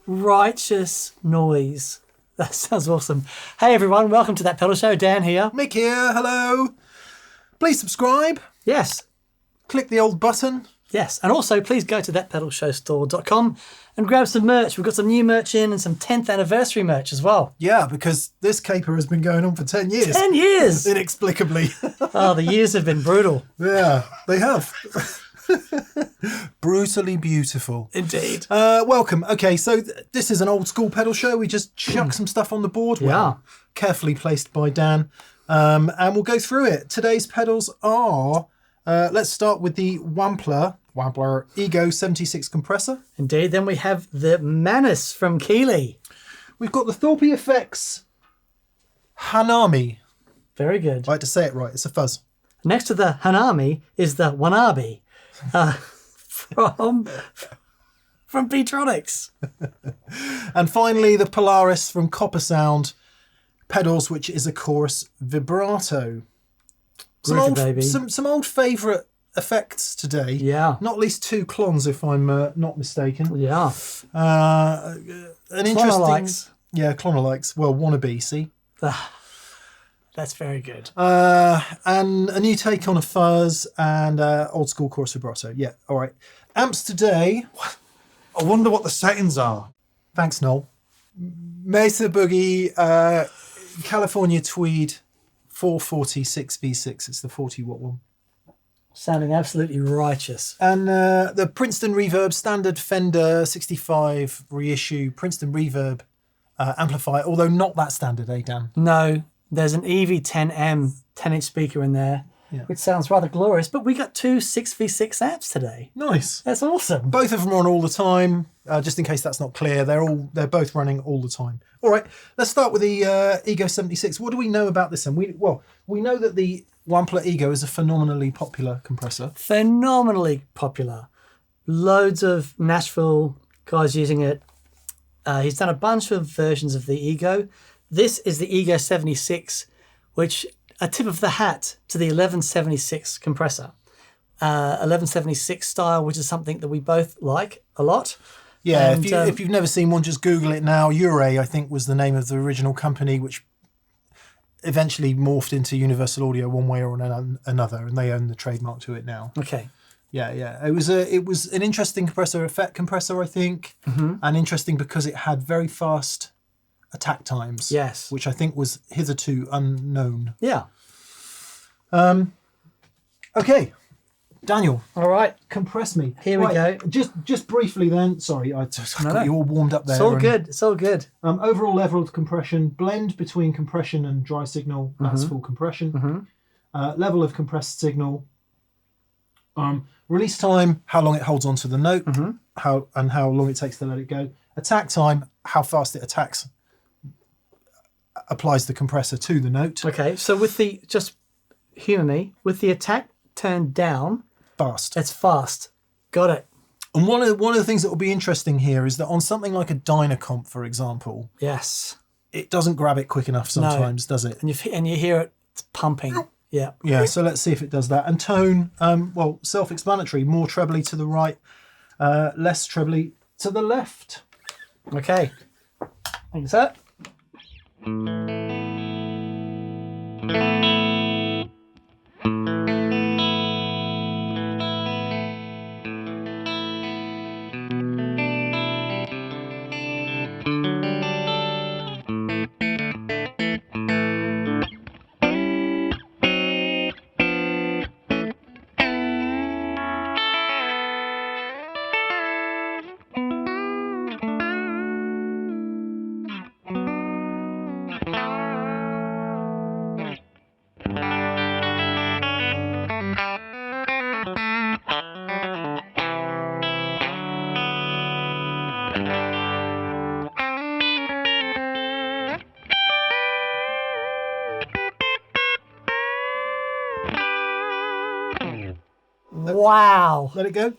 righteous noise. That sounds awesome. Hey everyone, welcome to That Pedal Show. Dan here. Mick here, hello. Please subscribe. Yes. Click the old button. Yes, and also please go to thatpedalshowstore.com and grab some merch. We've got some new merch in and some 10th anniversary merch as well. Yeah, because this caper has been going on for 10 years. 10 years! Inexplicably. Oh, the years have been brutal. Yeah, they have. Brutally beautiful. Indeed. Welcome. Okay, so this is an old school pedal show. We just chuck some stuff on the board. Well, carefully placed by Dan. And we'll go through it. Today's pedals are, let's start with the Wampler Ego76 compressor. Indeed. Then we have the Manis from Keeley. We've got the Thorpy FX Hanami. Very good. I like to say it right. It's a fuzz. Next to the Hanami is the Wannabee. From Beetronics. And finally, the Polaris from Coppersound pedals, which is a chorus vibrato. Some old favourite effects today. Yeah. Not least two clones, if I'm not mistaken. Yeah. An interesting... Yeah, clonalikes. Well, Wannabee, see? That's very good. And a new take on a fuzz and old school chorus vibrato. Yeah, all right. Amps today. I wonder what the settings are. Thanks, Noel. Mesa Boogie, California Tweed, 440 6v6. It's the 40-watt one. Sounding absolutely righteous. And the Princeton Reverb Standard Fender 65 reissue Princeton Reverb amplifier, although not that standard, eh, Dan? No. There's an EV10M 10-inch speaker in there, which sounds rather glorious. But we got two 6v6 amps today. Nice. That's awesome. Both of them are on all the time. Just in case that's not clear, they're both running all the time. All right, let's start with the Ego76. What do we know about this one? We know that the Wampler Ego is a phenomenally popular compressor. Phenomenally popular. Loads of Nashville guys using it. He's done a bunch of versions of the Ego. This is the Ego76, which a tip of the hat to the 1176 compressor. 1176 style, which is something that we both like a lot. Yeah, and, if you've never seen one, just Google it now. Uray, I think, was the name of the original company, which eventually morphed into Universal Audio one way or another, and they own the trademark to it now. Okay. Yeah. It was an interesting effect compressor, I think, and interesting because it had very fast attack times. Yes. Which I think was hitherto unknown. Yeah. Okay. Daniel. All right. Compress me. Here we go. Just briefly then. Sorry, I got you all warmed up there. It's all good. It's all good. Overall level of compression, blend between compression and dry signal. That's full compression. Level of compressed signal. Release time, how long it holds onto the note, how long it takes to let it go. Attack time, how fast it applies the compressor to the note. Okay, so with the, just humour me, with the attack turned down, fast. It's fast. Got it. And one of the things that will be interesting here is that on something like a Dynacomp, for example, yes, it doesn't grab it quick enough sometimes, does it? And you hear it pumping. Yeah. Yeah, so let's see if it does that. And tone, well, self-explanatory, more trebly to the right, less trebly to the left. Okay. Thank you, sir. Wow. Let it go.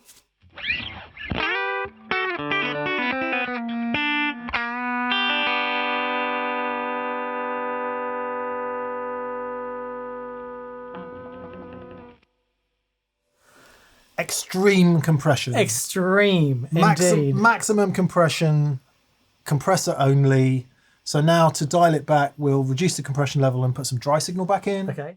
Extreme compression. Extreme, indeed. Maximum compression compressor only. So now to dial it back, we'll reduce the compression level and put some dry signal back in. Okay.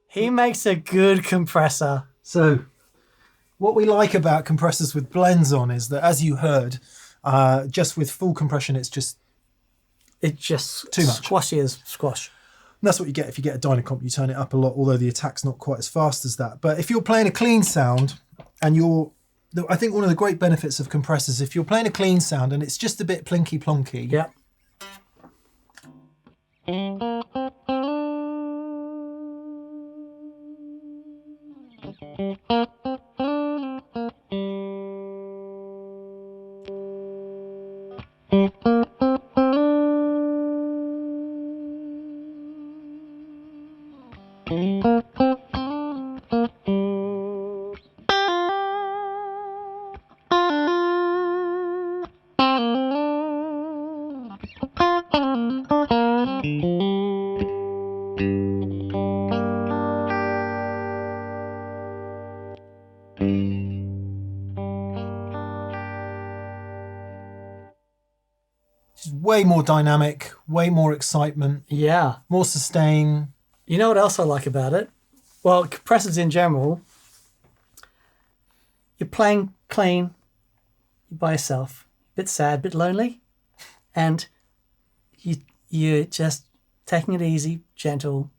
He makes a good compressor. So what we like about compressors with blends on is that, as you heard, just with full compression, it's just Too much. Squashy as squash. And that's what you get if you get a Dynacomp. You turn it up a lot, although the attack's not quite as fast as that. But if you're playing a clean sound, and I think one of the great benefits of compressors, if you're playing a clean sound and it's just a bit plinky plonky. Yeah. Way more dynamic, way more excitement, Yeah. more sustain. You know what else I like about it? Well, compressors in general, you're playing clean, you're by yourself, a bit sad, a bit lonely, and you're just taking it easy, gentle.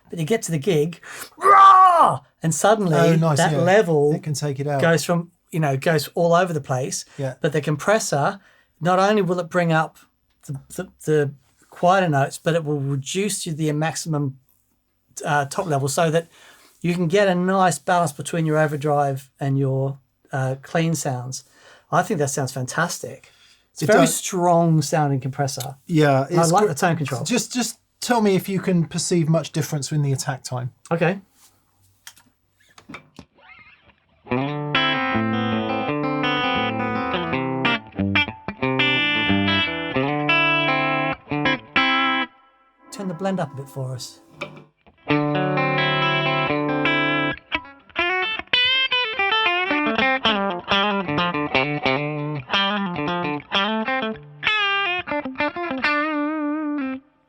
But you get to the gig, rah! And suddenly that level it can take it out. goes from, goes all over the place. Yeah. But the compressor, not only will it bring up the quieter notes, but it will reduce to the maximum top level so that you can get a nice balance between your overdrive and your clean sounds. I think that sounds fantastic. It's a very strong sounding compressor. Yeah. I like the tone control. Just tell me if you can perceive much difference in the attack time. Okay. Turn the blend up a bit for us.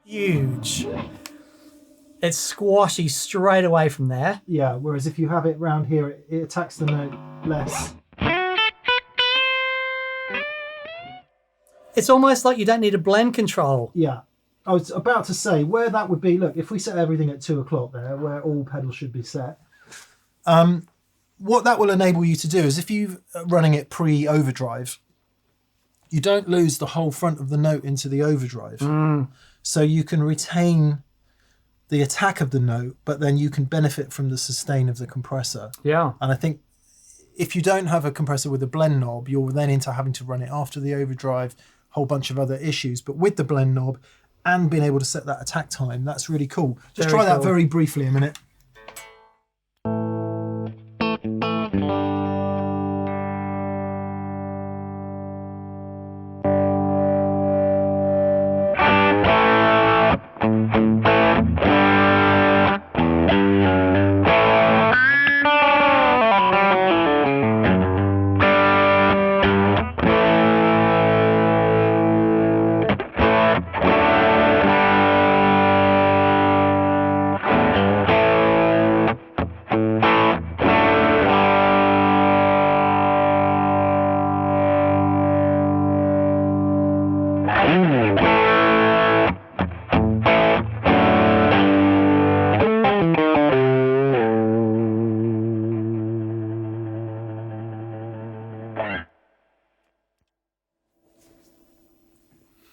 Huge. It's squashy straight away from there. Yeah, whereas if you have it round here, it attacks the note less. It's almost like you don't need a blend control. Yeah. I was about to say where that would be. Look, if we set everything at 2 o'clock there, where all pedals should be set, what that will enable you to do is if you're running it pre-overdrive, you don't lose the whole front of the note into the overdrive. So you can retain the attack of the note, but then you can benefit from the sustain of the compressor. Yeah. And I think if you don't have a compressor with a blend knob, you're then into having to run it after the overdrive, whole bunch of other issues. But with the blend knob and being able to set that attack time, that's really cool. Just try that very briefly a minute.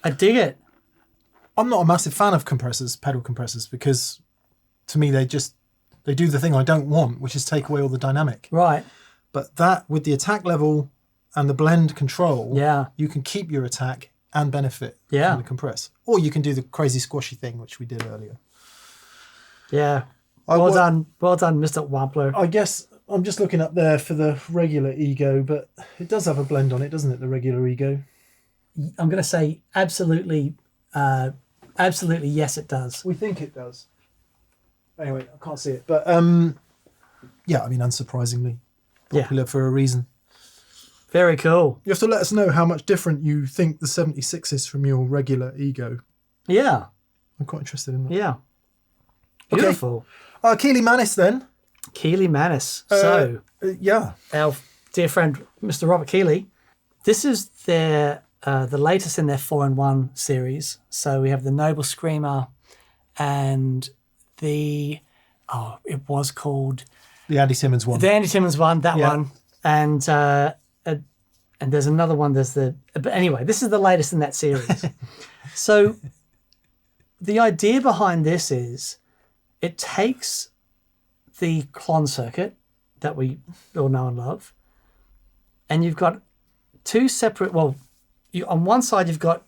I dig it. I'm not a massive fan of pedal compressors, because to me they do the thing I don't want, which is take away all the dynamic. Right. But that, with the attack level and the blend control, Yeah. you can keep your attack and benefit Yeah. from the compress. Or you can do the crazy squashy thing, which we did earlier. Yeah. Well done, Mr. Wampler. I guess I'm just looking up there for the regular Ego, but it does have a blend on it, doesn't it, the regular Ego? I'm going to say absolutely, absolutely yes, it does. We think it does. Anyway, I can't see it. But, yeah, I mean, unsurprisingly, popular for a reason. Very cool. You have to let us know how much different you think the 76 is from your regular Ego. Yeah. I'm quite interested in that. Yeah. Beautiful. Okay. Keeley Manis then. Keeley Manis. Yeah. Our dear friend, Mr. Robert Keeley. This is their the latest in their 4-in-1 series. So we have the Noble Screamer and it was called... The Andy Simmons one. The Andy Simmons one, that one. And there's another one. But anyway, this is the latest in that series. So the idea behind this is it takes the clon circuit that we all know and love, and you've got two separate. Well, on one side you've got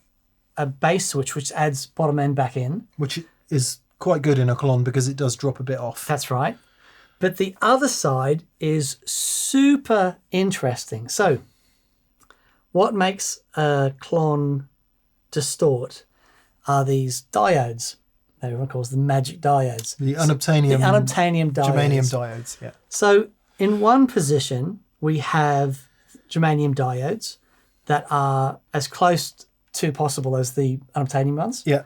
a bass switch which adds bottom end back in, which is quite good in a clon because it does drop a bit off. That's right. But the other side is super interesting. So what makes a clon distort are these diodes. Everyone calls them magic diodes. The unobtainium diodes. Germanium diodes, yeah. So in one position, we have germanium diodes that are as close to possible as the unobtainium ones. Yeah.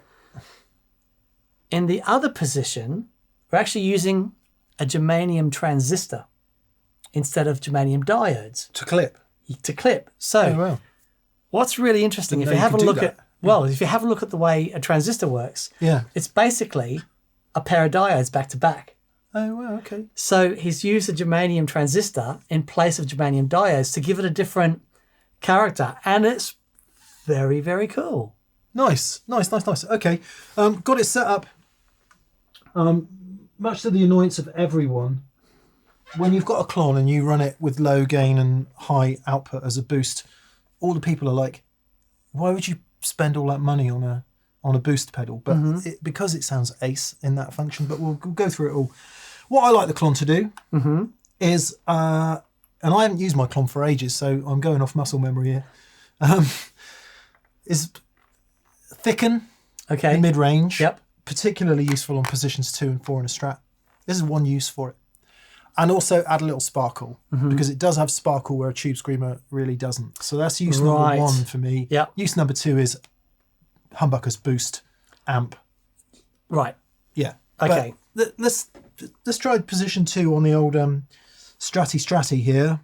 In the other position, we're actually using a germanium transistor instead of germanium diodes. To clip. So what's really interesting, if you have a look at the way a transistor works, it's basically a pair of diodes back to back. Oh, wow, okay. So he's used a germanium transistor in place of germanium diodes to give it a different character, and it's very, very cool. Nice. Okay, got it set up. Much to the annoyance of everyone, when you've got a clon and you run it with low gain and high output as a boost, all the people are like, why would you spend all that money on a boost pedal? But because it sounds ace in that function, but we'll go through it all. What I like the clon to do is, and I haven't used my clon for ages, so I'm going off muscle memory here, is thicken the mid-range. Yep. Particularly useful on positions 2 and 4 in a Strat. This is one use for it. And also add a little sparkle, because it does have sparkle where a Tube Screamer really doesn't. So that's use number 1 for me. Yep. Use number 2 is humbuckers boost amp. Right. Yeah. Okay. But let's try position 2 on the old Stratty here.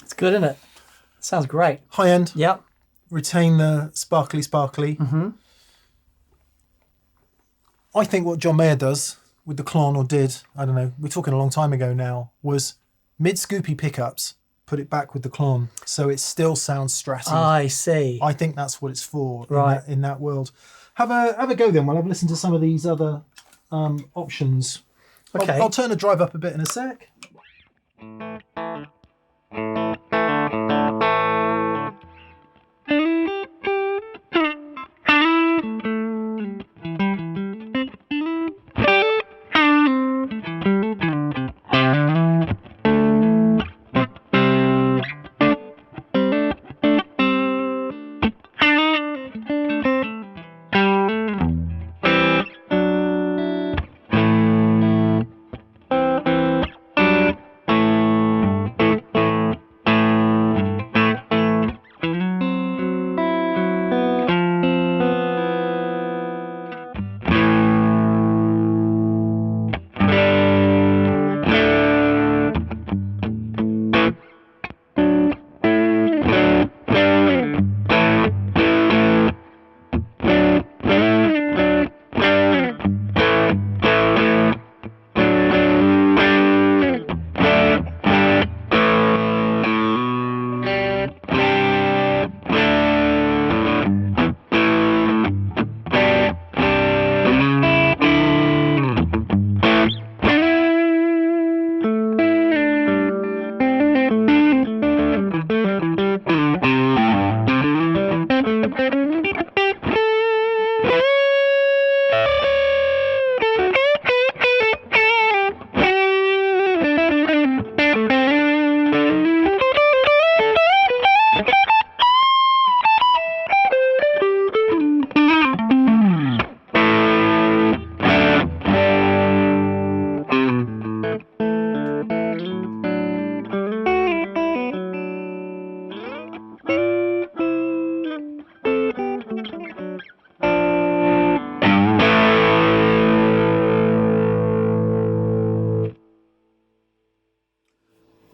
It's good, isn't it? Sounds great. High end. Yep. Retain the sparkly. I think what John Mayer does with the clon, or did, I don't know, we're talking a long time ago now, was mid-scoopy pickups, put it back with the clon, so it still sounds stratty. I see. I think that's what it's for in that world. Have a go then while I've listened to some of these other options. Okay. I'll turn the drive up a bit in a sec.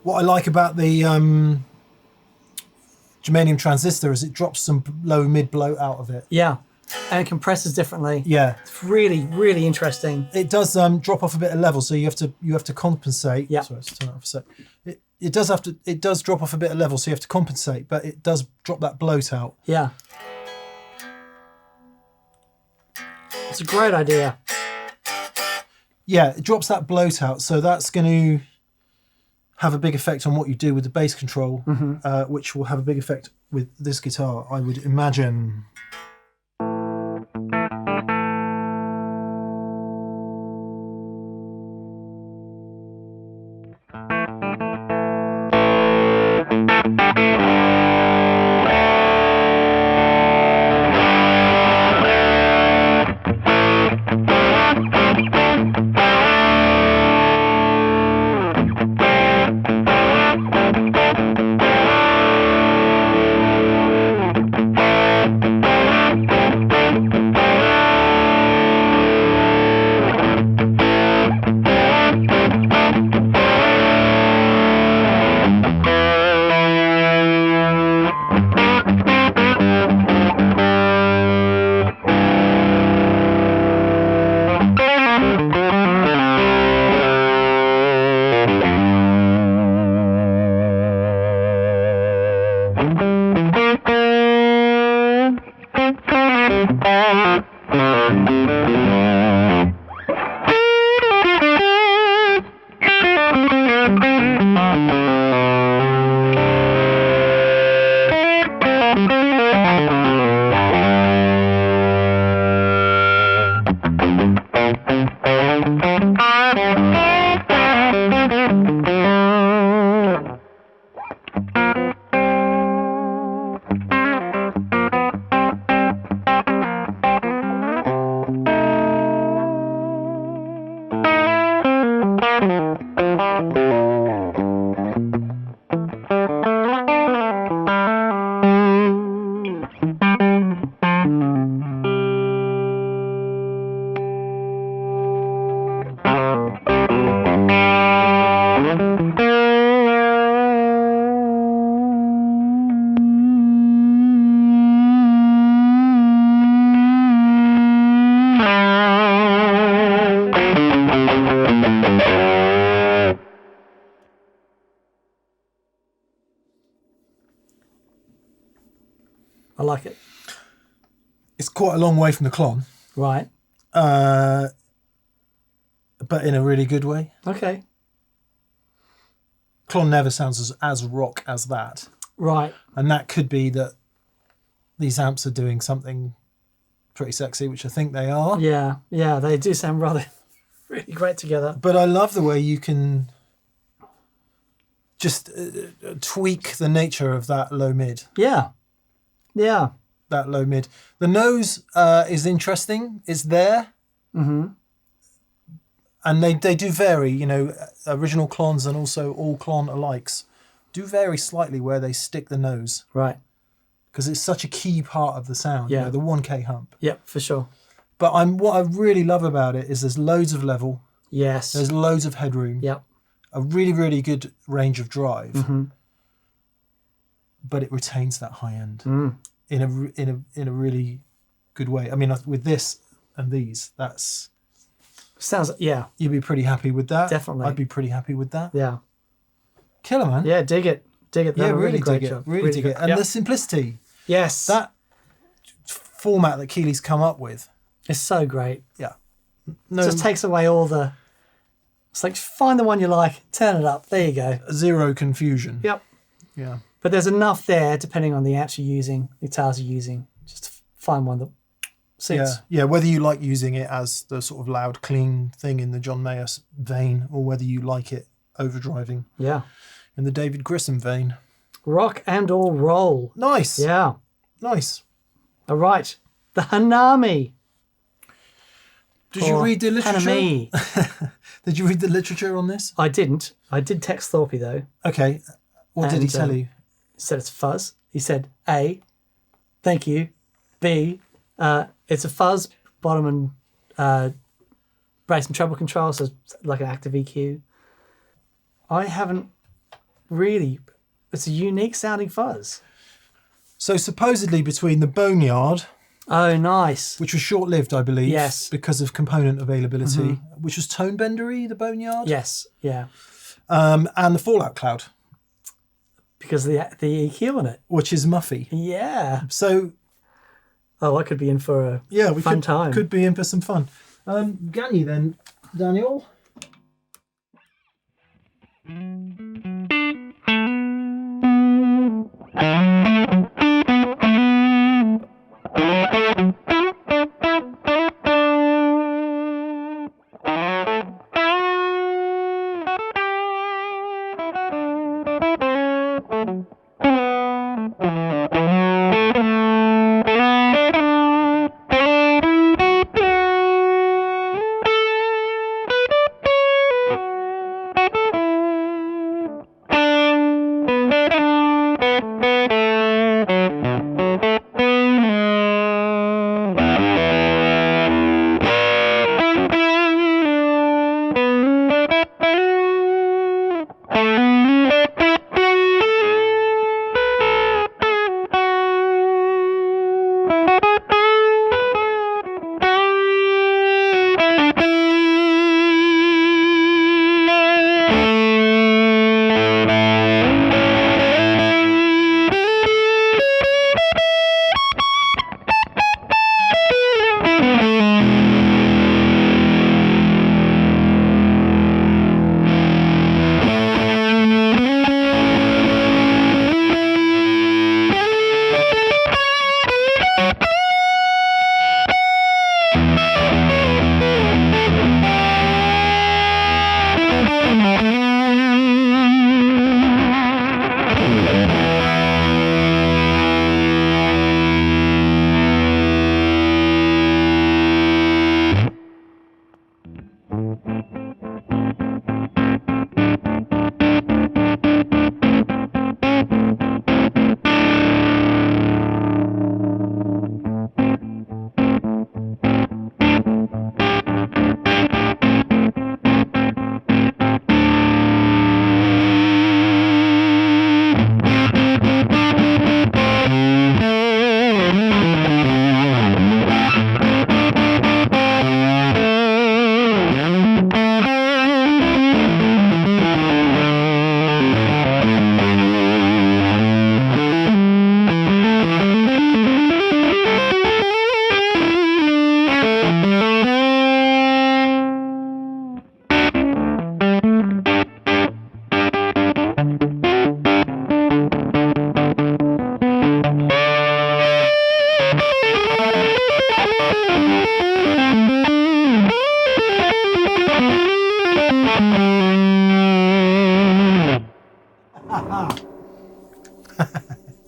What I like about the germanium transistor is it drops some low mid bloat out of it. Yeah, and it compresses differently. Yeah, It's really, really interesting. it does drop off a bit of level, so you have to compensate. Yeah. Sorry, let's turn it off a sec. It does drop off a bit of level, so you have to compensate, but it does drop that bloat out. Yeah. It's a great idea. Yeah, it drops that bloat out, so that's going to have a big effect on what you do with the bass control, which will have a big effect with this guitar, I would imagine. I like it. It's quite a long way from the Klon, Right. but in a really good way. Okay. Klon never sounds as rock as that. Right. And that could be that these amps are doing something pretty sexy, which I think they are. Yeah. Yeah. They do sound rather really great together. But I love the way you can just tweak the nature of that low mid. Yeah. Yeah. That low mid. The nose is interesting. It's there. Mm-hmm. And they do vary, you know, original Klons and also all Klon alikes do vary slightly where they stick the nose. Right. Because it's such a key part of the sound, Yeah. you know, the 1K hump. Yep, for sure. But what I really love about it is there's loads of level, Yes. there's loads of headroom, Yep. a really, really good range of drive, Mm-hmm. but it retains that high end Mm. in a really good way. I mean, with this and these, that's... Sounds, yeah. You'd be pretty happy with that. Definitely. I'd be pretty happy with that. Yeah. Killer, man. Yeah, dig it. Dig it. Yeah, Done a really great dig it. job. Really dig good. it. And Yep. the simplicity, Yes. that format that Keeley's come up with. It's so great. Yeah. It No, just takes away all the... It's like, find the one you like, turn it up. There you go. zero confusion. Yep. Yeah. But there's enough there, depending on the amps you're using, the guitars you're using, just to find one that Yeah. suits. Yeah. Whether you like using it as the sort of loud, clean thing in the John Mayer vein, or whether you like it overdriving Yeah. in the David Grissom vein. Rock and or roll. Nice. Yeah. Nice. All right. The Hanami. Did you Or read the literature? Hanami. Did you read the literature on this? I didn't. I did text Thorpy, though. Okay. What did he And, tell you? He said it's fuzz. He said, A, thank you. B, it's a fuzz, bottom and bass and treble control, so it's like an active EQ. I haven't really, it's a unique sounding fuzz. So supposedly between the Boneyard, Oh, nice. which was short-lived, I believe, Yes. because of component availability, which was tone bendery, the Boneyard, Yes, yeah. and the Fallout Cloud, Because of the EQ on it. which is Muffy. Yeah. So Oh, I could be in for a we fun time. could be in for some fun. Ganny then, Daniel.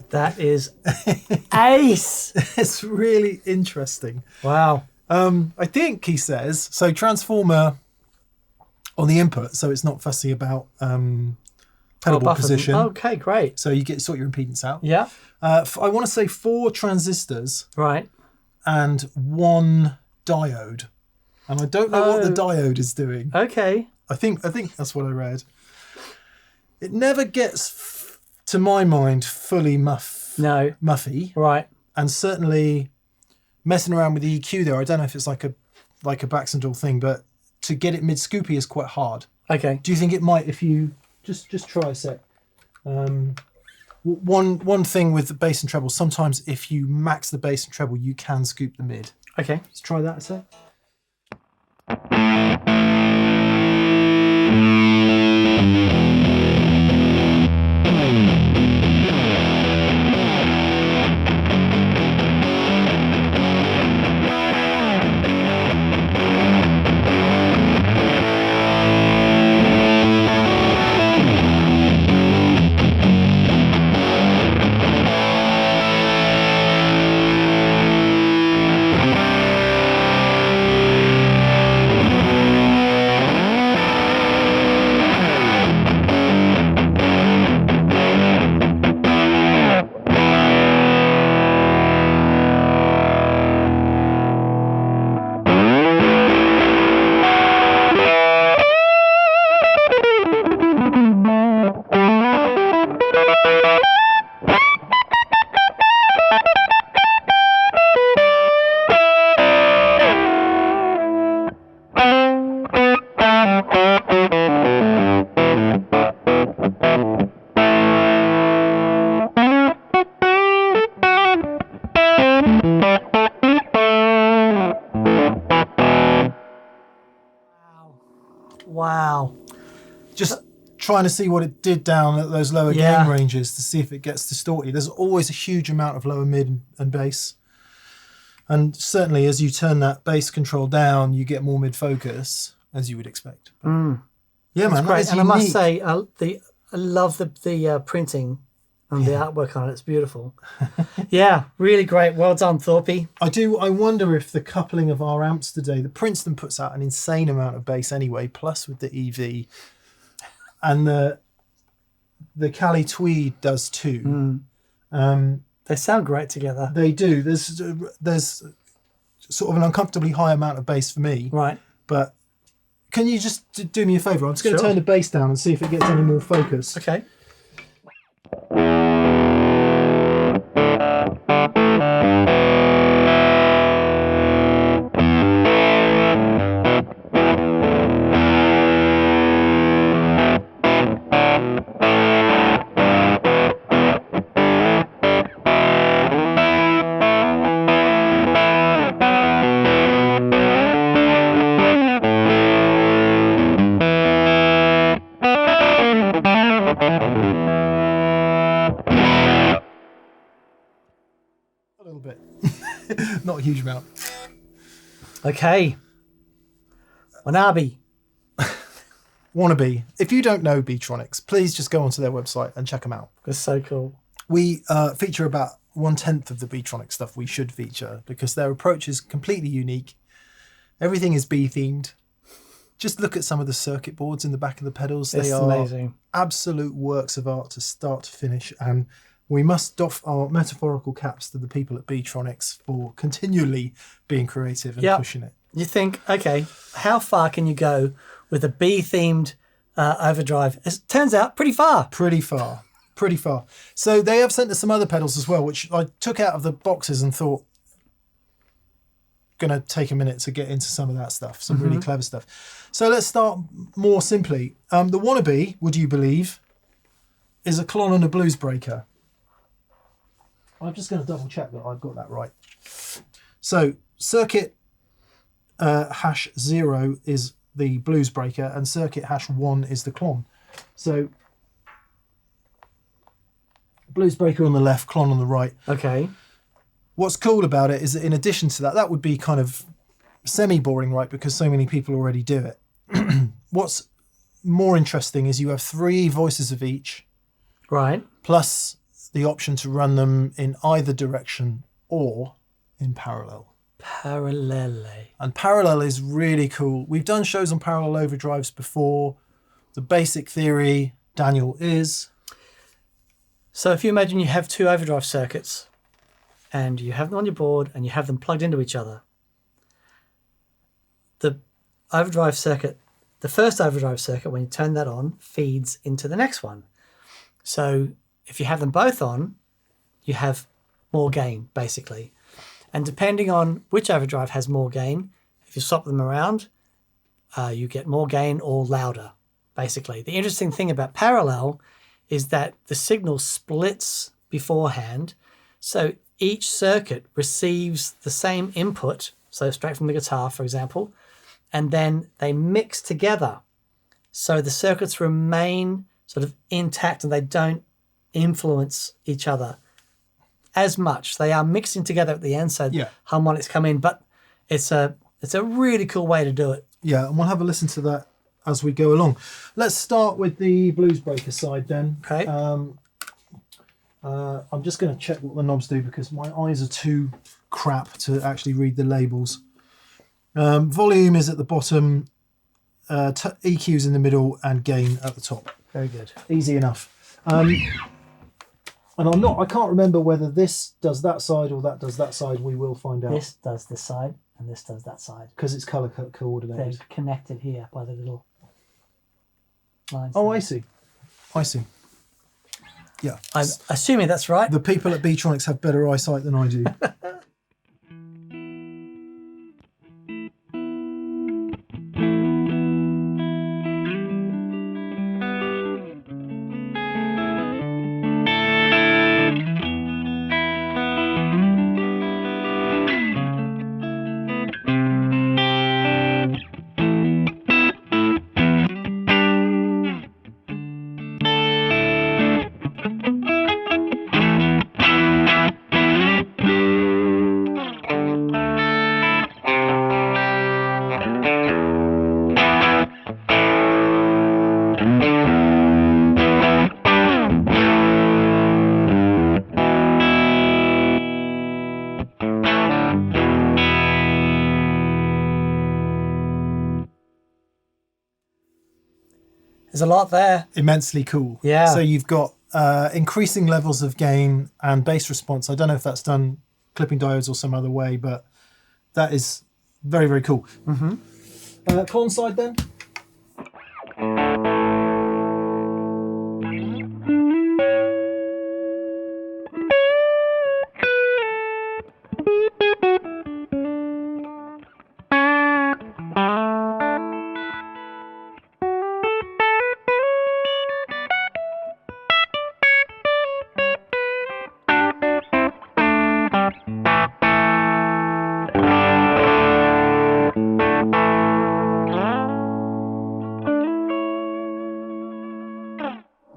That is ace. It's really interesting. Wow. I think he says, so transformer on the input, so it's not fussy about pedal board position. Okay, great. So you sort your impedance out. Yeah. I want to say 4 transistors Right. and 1 diode. And I don't know what the diode is doing. Okay. I think that's what I read. It never gets, to my mind, fully muffy. Right. And certainly messing around with the EQ there, I don't know if it's like a Baxendale thing, but to get it mid-scoopy is quite hard. Okay. Do you think it might if you just try a sec? One thing with the bass and treble, sometimes if you max the bass and treble, you can scoop the mid. Okay. Let's try that a sec. Wow. Just trying to see what it did down at those lower Yeah. gain ranges to see if it gets distorted. There's always a huge amount of lower mid and bass. And certainly as you turn that bass control down, you get more mid focus, as you would expect. Yeah, man, that Great. is And I unique. must say, I love the printing and the artwork on it. It's beautiful. Yeah, really great. Well done, Thorpy. I wonder if the coupling of our amps today, the Princeton puts out an insane amount of bass anyway, plus with the EV, and the Cali Tweed does too. They sound great together. They do. There's sort of an uncomfortably high amount of bass for me. Right. But can you just do me a favour? I'm just going to Sure. turn the bass down and see if it gets any more focus. Okay. A little bit. Not a huge amount. Okay. Wannabee. Wannabee. If you don't know Beetronics, please just go onto their website and check them out. It's so cool. We feature about 1/10 of the Beetronics stuff we should feature because their approach is completely unique. Everything is bee themed. Just look at some of the circuit boards in the back of the pedals. It's They are amazing. absolute works of art to start to finish. And we must doff our metaphorical caps to the people at Beetronics for continually being creative and Yep. pushing it. You think, okay, how far can you go with a bee-themed overdrive? It turns out pretty far. Pretty far. Pretty far. So they have sent us some other pedals as well, which I took out of the boxes and thought, going to take a minute to get into some of that stuff, some really clever stuff. So let's start more simply. The Wannabee, would you believe, is a Klon and a blues breaker. I'm just going to double check that I've got that right. So circuit #0 is the blues breaker and circuit #1 is the Klon. So blues breaker on the left, Klon on the right. Okay. What's cool about it is that in addition to that, that would be kind of semi-boring, right? Because so many people already do it. What's more interesting is you have 3 voices of each, Right. plus the option to run them in either direction or in parallel. Parallele. And parallel is really cool. We've done shows on parallel overdrives before. The basic theory, Daniel, is... So if you imagine you have 2 overdrive circuits and you have them on your board and you have them plugged into each other, the overdrive circuit, the first overdrive circuit, when you turn that on, feeds into the next one. So if you have them both on, you have more gain, basically. And depending on which overdrive has more gain, if you swap them around, you get more gain or louder, basically. The interesting thing about parallel is that the signal splits beforehand. So each circuit receives the same input, so straight from the guitar, for example, and then they mix together. So the circuits remain sort of intact and they don't influence each other as much. They are mixing together at the end, so Yeah. harmonics come in, but it's a really cool way to do it. Yeah, and we'll have a listen to that as we go along. Let's start with the blues breaker side then. Okay. I'm just going to check what the knobs do because my eyes are too crap to actually read the labels. Volume is at the bottom, EQ's in the middle, and gain at the top. Very good. Easy enough. And I can't remember whether this does that side or that does that side. We will find out. This does this side and this does that side. Because it's colour They're coordinated. connected here by the little lines. Oh, there. I see. I see. Yeah. I'm assuming that's right. The people at Beetronics have better eyesight than I do. There's a lot there. Immensely cool. Yeah. So you've got increasing levels of gain and bass response. I don't know if that's done clipping diodes or some other way, but that is very, very cool. Clone side then.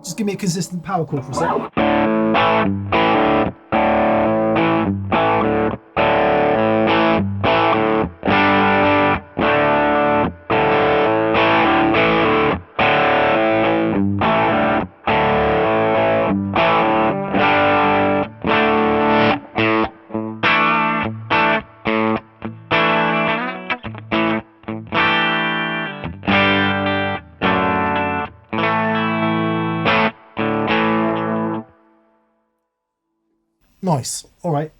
Just give me a consistent power chord for a second. Nice. All right.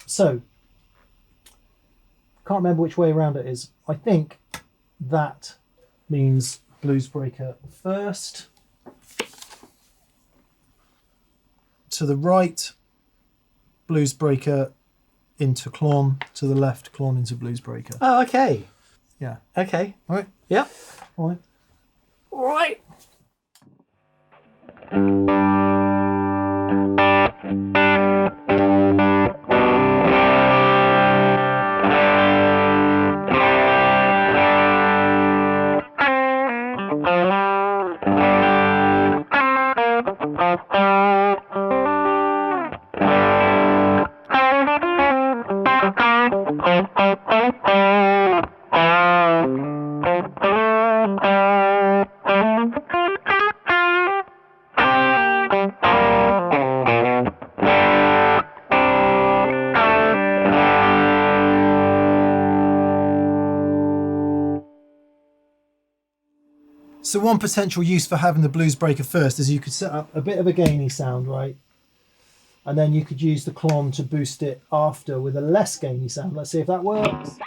So, can't remember which way around it is. I think that means blues breaker first. To the right, blues breaker into clon. To the left, clon into blues breaker. Oh, okay. Yeah. Okay. All right. Yep. All right. All right. So one potential use for having the blues breaker first is you could set up a bit of a gainy sound, right? And then you could use the clon to boost it after with a less gainy sound. Let's see if that works.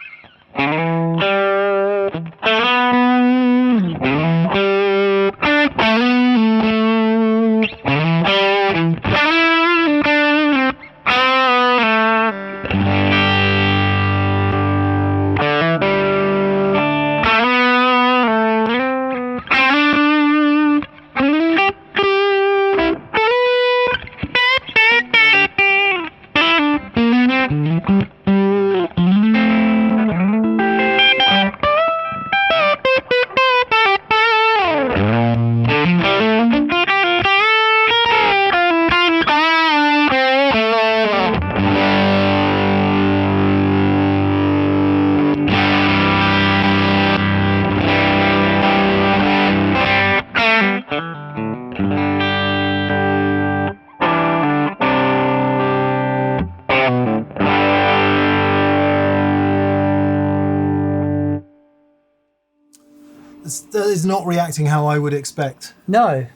That is not reacting how I would expect. No.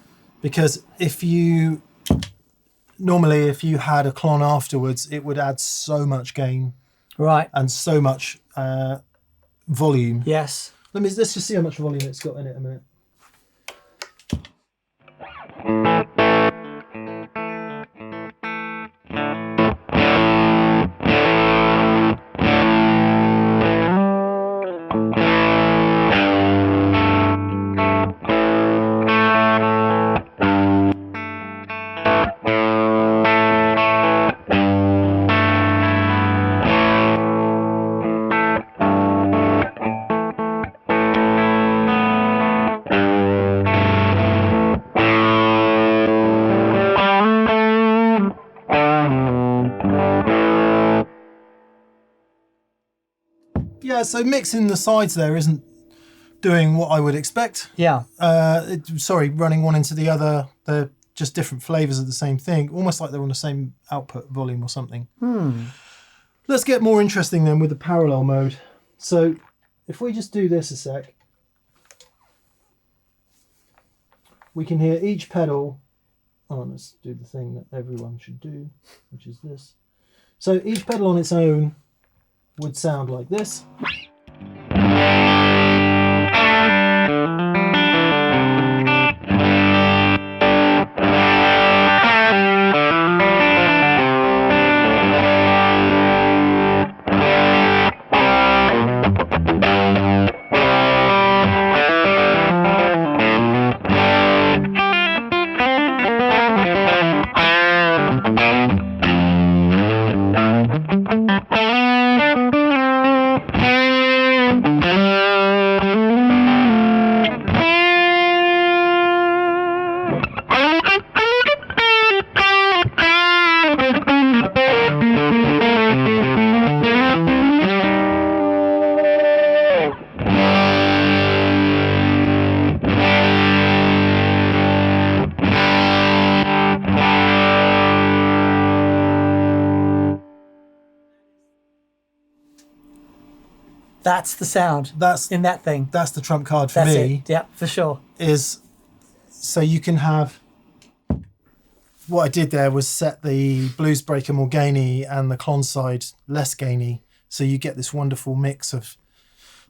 Because if you normally if you had a clon afterwards, it would add so much gain, Right. and so much volume. Yes. Let's just see how much volume it's got in it a minute. Yeah, so mixing the sides there isn't doing what I would expect. Yeah. Running one into the other. They're just different flavors of the same thing, almost like they're on the same output volume or something. Let's get more interesting then with the parallel mode. So if we just do this a sec. we can hear each pedal. Oh, let's do the thing that everyone should do, which is this. So each pedal on its own would sound like this. That's the sound. That's in that thing. That's the trump card for That's me. it. Yeah, for sure. Is so you can have. What I did there was set the blues breaker more gainy and the Clonside less gainy, so you get this wonderful mix of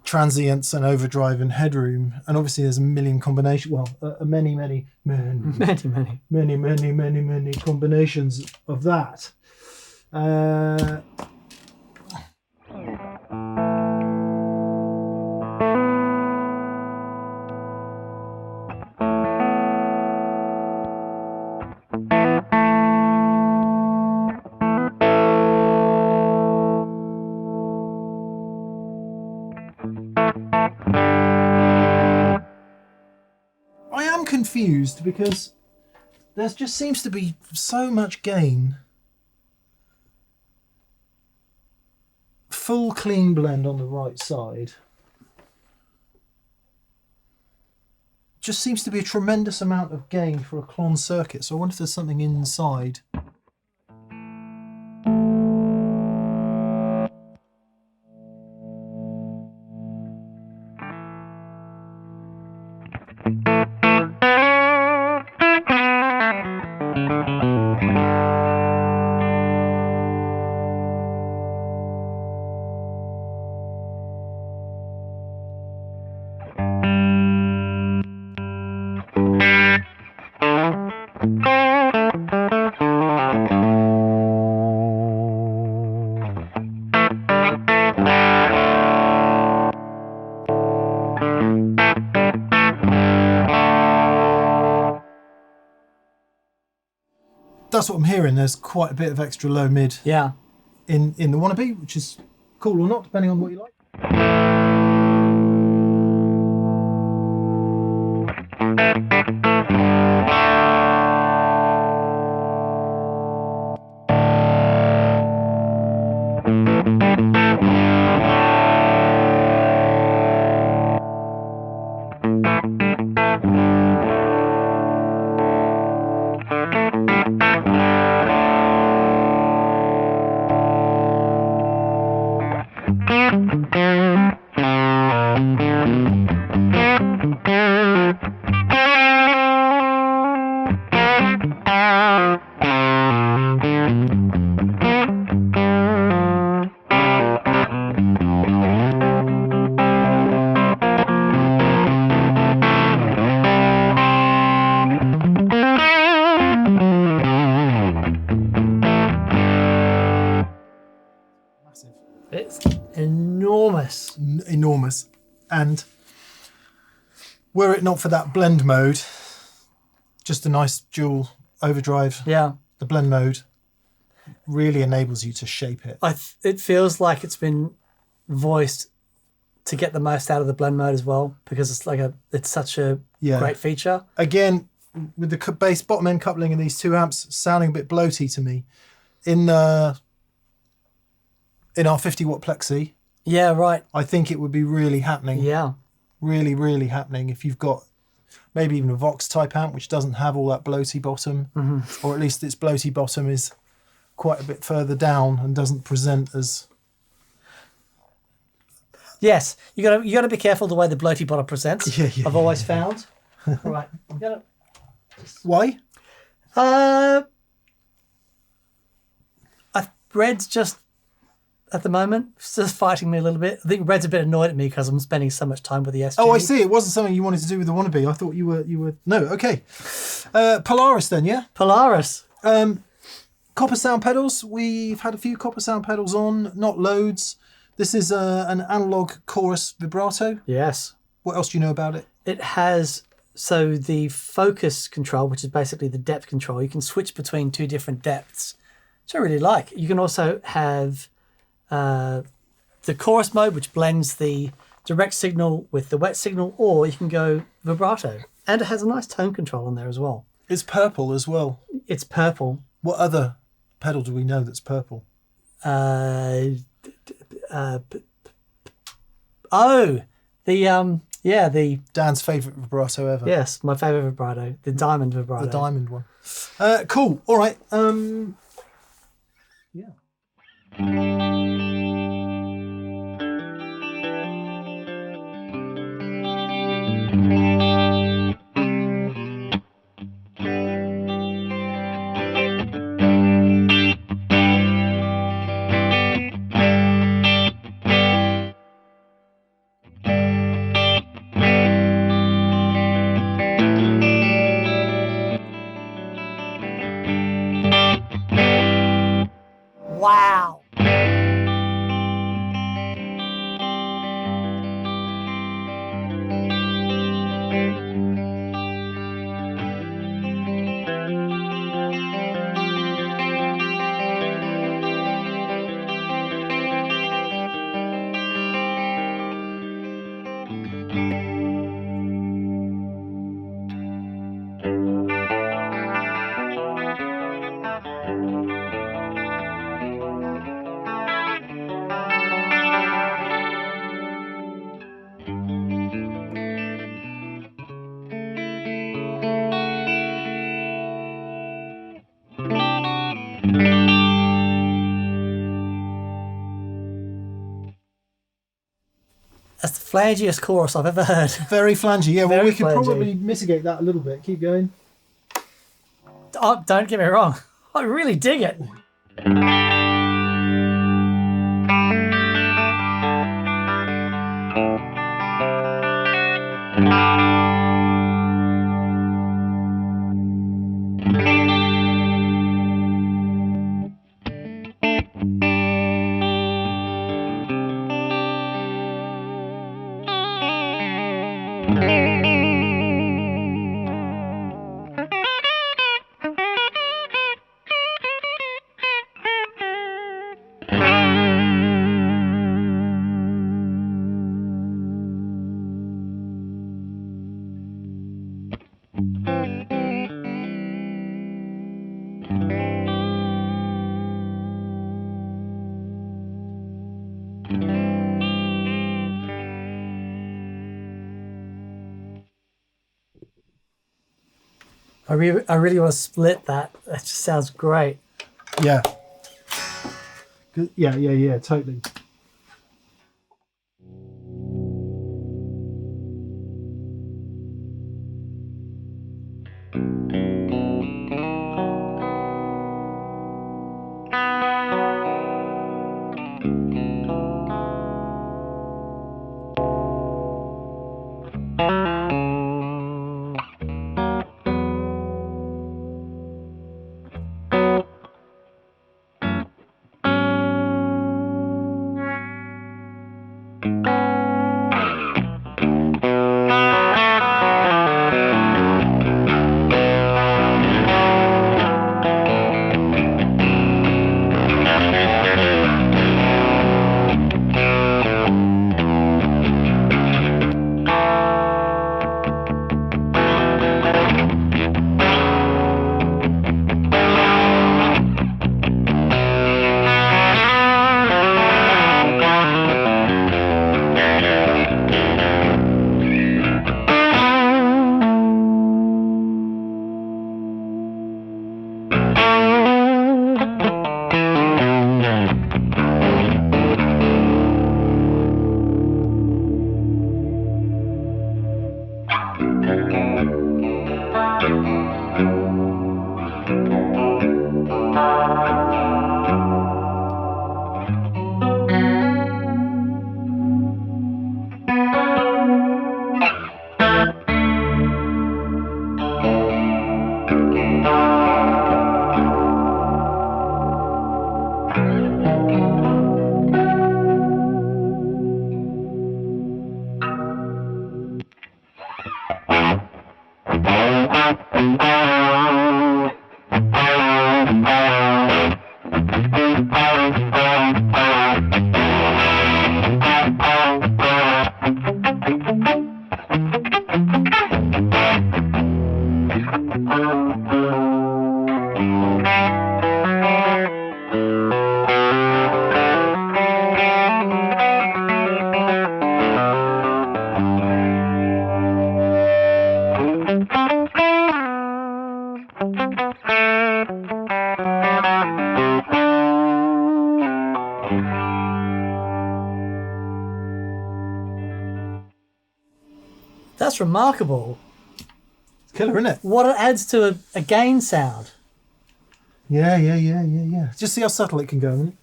transients and overdrive and headroom. And obviously, there's a million combinations. Well, many combinations of that. Confused because there just seems to be so much gain. Full clean blend on the right side. Just seems to be a tremendous amount of gain for a clon circuit. So I wonder if there's something inside. That's what I'm hearing. There's quite a bit of extra low mid in the Wannabee, which is cool or not, depending on what you like. It's enormous. Enormous. And were it not for that blend mode, just a nice dual overdrive, the blend mode really enables you to shape it. It feels like it's been voiced to get the most out of the blend mode as well, because it's such a great feature. Again, with the bass bottom end coupling of these two amps sounding a bit bloaty to me. In our 50 watt plexi, I think it would be really happening. Really, really happening if you've got maybe even a Vox type amp which doesn't have all that bloaty bottom, or at least its bloaty bottom is quite a bit further down and doesn't present as. Yes, you got to be careful the way the bloaty bottom presents. Yeah. I've always found. Right, I'm gonna Why? Red's just at the moment it's just fighting me a little bit. I think Red's a bit annoyed at me because I'm spending so much time with the SG. Oh, I see. It wasn't something you wanted to do with the Wannabee. I thought you were. No, okay. Polaris then, yeah. Polaris. Coppersound pedals. We've had a few Coppersound pedals on, not loads. This is an analog chorus vibrato. Yes. What else do you know about it? It has the focus control, which is basically the depth control. You can switch between two different depths, which I really like. You can also have the chorus mode, which blends the direct signal with the wet signal, or you can go vibrato. And it has a nice tone control on there as well. It's purple as well. It's purple. What other pedal do we know that's purple? The Dan's favourite vibrato ever. Yes, my favourite vibrato, the diamond vibrato. The diamond one. Cool. All right. Yeah. Wow. That's the flangiest chorus I've ever heard. Very flangy. Yeah, well, Very we could flangy. probably mitigate that a little bit. Keep going. Oh, don't get me wrong. I really dig it. I really want to split that. That just sounds great. Yeah. Yeah, totally. That's remarkable. It's killer, isn't it? What it adds to a gain sound. Yeah. Just see how subtle it can go, isn't it?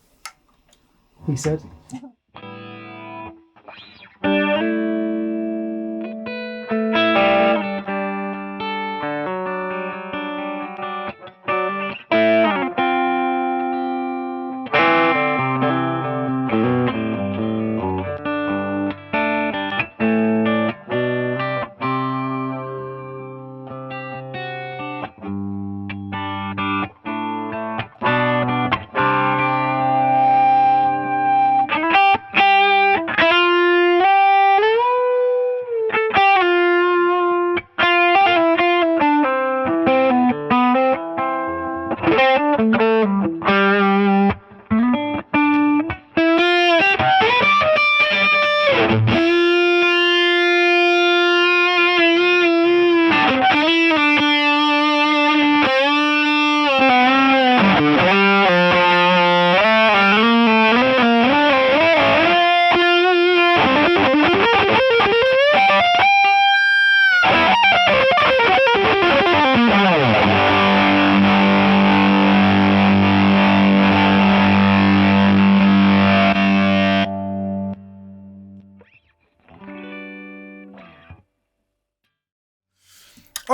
He said.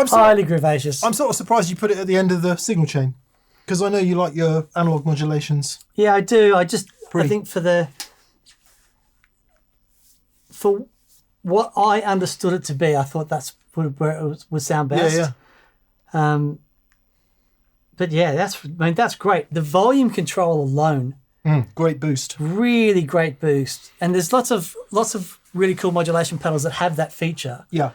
Highly gravacious. I'm sort of surprised you put it at the end of the signal chain, because I know you like your analog modulations. Yeah, I do. I think for what I understood it to be, I thought that's where it would sound best. Yeah. But yeah, that's great. The volume control alone, great boost. Really great boost. And there's lots of really cool modulation pedals that have that feature. Yeah.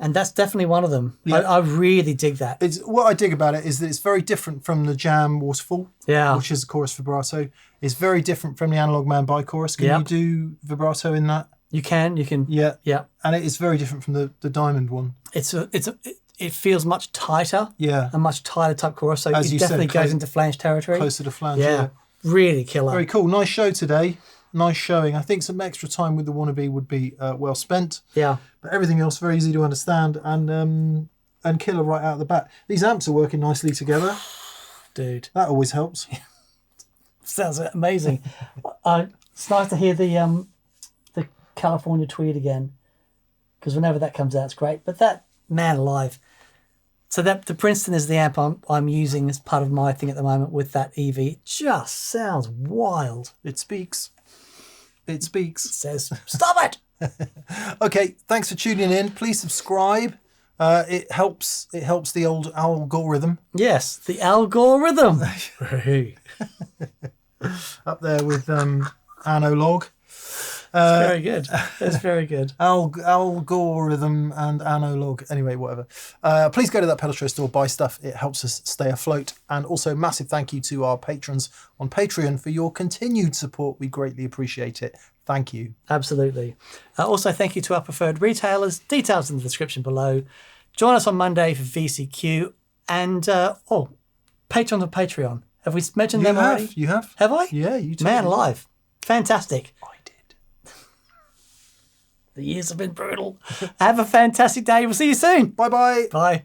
And that's definitely one of them. Yeah. I really dig that. What I dig about it is that it's very different from the Jam Waterfall, which is a chorus vibrato. It's very different from the Analog Man bi-chorus. Can you do vibrato in that? You can. Yeah. Yeah. And it is very different from the Diamond one. It feels much tighter. Yeah. A much tighter type chorus. So As it you definitely said, goes into flange territory. Closer to flange. Yeah. Really killer. Very cool. Nice show today. Nice showing. I think some extra time with the Wannabee would be well spent. Yeah. But everything else very easy to understand and killer right out of the bat. These amps are working nicely together. Dude. That always helps. Sounds amazing. It's nice to hear the California Tweed again, because whenever that comes out, it's great. But that, man alive. So the Princeton is the amp I'm using as part of my thing at the moment with that EV. It just sounds wild. It speaks. It says, stop it! Okay, thanks for tuning in. Please subscribe. It helps the old algorithm. Yes, the algorithm. Up there with analog. It's very good. It's very good. Algorithm and analog. Anyway, whatever. Please go to that pedal show store, buy stuff. It helps us stay afloat. And also, massive thank you to our patrons on Patreon for your continued support. We greatly appreciate it. Thank you. Absolutely. Also, thank you to our preferred retailers. Details in the description below. Join us on Monday for VCQ. And, patrons on Patreon. Have we mentioned them already? You have. Have I? Yeah, you too. Man alive. Fantastic. I did. The years have been brutal. Have a fantastic day. We'll see you soon. Bye-bye. Bye.